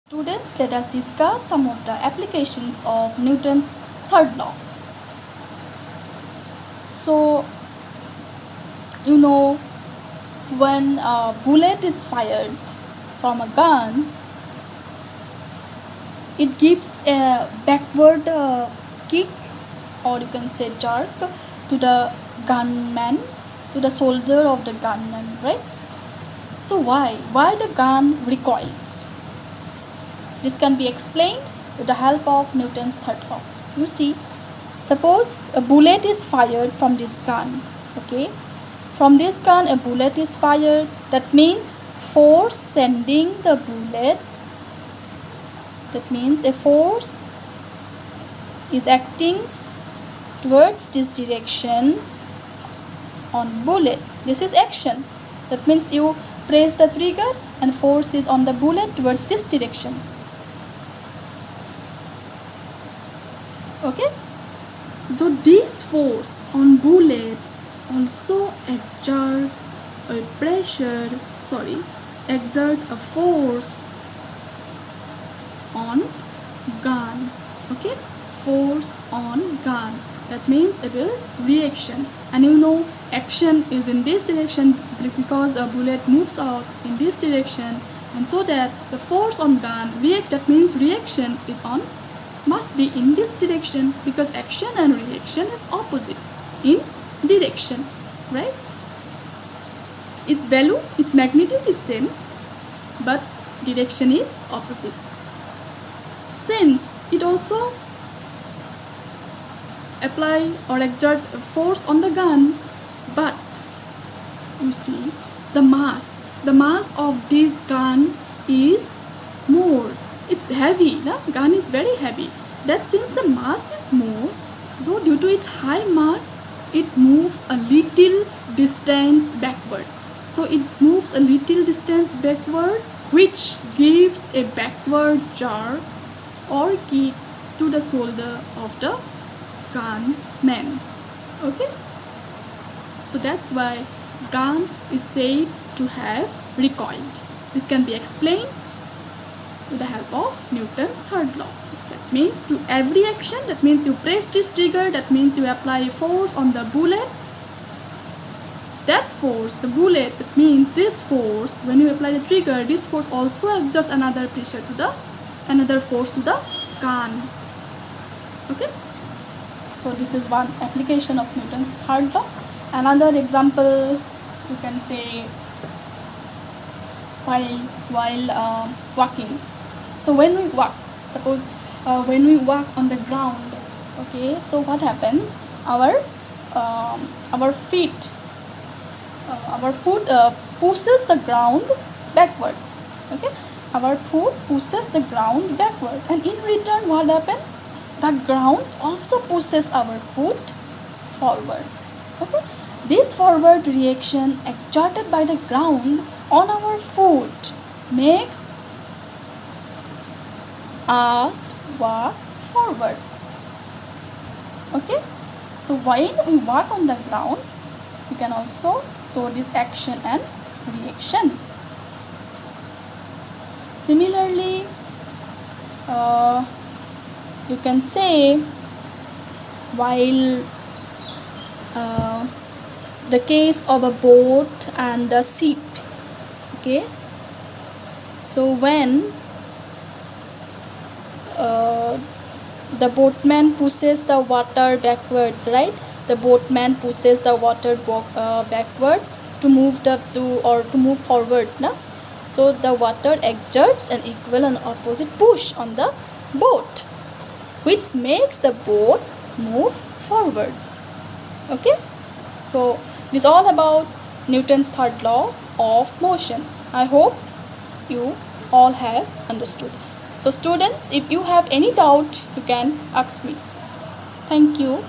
Students, let us discuss some of the applications of Newton's third law. So, when a bullet is fired from a gun, it gives a backward kick, or you can say jerk, to the gunman, to the shoulder of the gunman, right? So why the gun recoils? This can be explained with the help of Newton's third law. You see, suppose a bullet is fired from this gun, okay? From this gun a bullet is fired. That means force sending the bullet, that means a force is acting towards this direction on bullet. This is action. That means you press the trigger and force is on the bullet towards this direction. Okay, so this force on bullet also exert a force on gun. Okay, force on gun, that means it is reaction, and action is in this direction because a bullet moves out in this direction, and so that the force on gun react, that means reaction must be in this direction, because action and reaction is opposite in direction, right? Its value, its magnitude is same, but direction is opposite. Since it also apply or exert force on the gun, but you see the mass of this gun is more. It's heavy, gun is very heavy. That since the mass is more, so due to its high mass, it moves a little distance backward. So it moves a little distance backward, which gives a backward jerk or kick to the shoulder of the gunman. Okay, so that's why gun is said to have recoiled. This can be explained with the help of Newton's third law. That means to every action, that means you press this trigger, that means you apply a force on the bullet. That force, the bullet, that means this force, when you apply the trigger, this force also exerts another pressure to another force to the gun. Okay, so this is one application of Newton's third law. Another example, you can say while walking. So when we walk, suppose when we walk on the ground, okay, so what happens? Our foot pushes the ground backward. Okay, our foot pushes the ground backward, and in return what happens? The ground also pushes our foot forward. Okay, this forward reaction exerted by the ground on our foot makes us walk forward. Okay, so when we walk on the ground, we can also show this action and reaction. Similarly, you can say while the case of a boat and a ship. Okay, so when the boatman pushes the water backwards, right? The boatman pushes the water backwards to move forward, no? So the water exerts an equal and opposite push on the boat, which makes the boat move forward. Okay, so this is all about Newton's third law of motion. I hope you all have understood. So students, if you have any doubt, you can ask me. Thank you.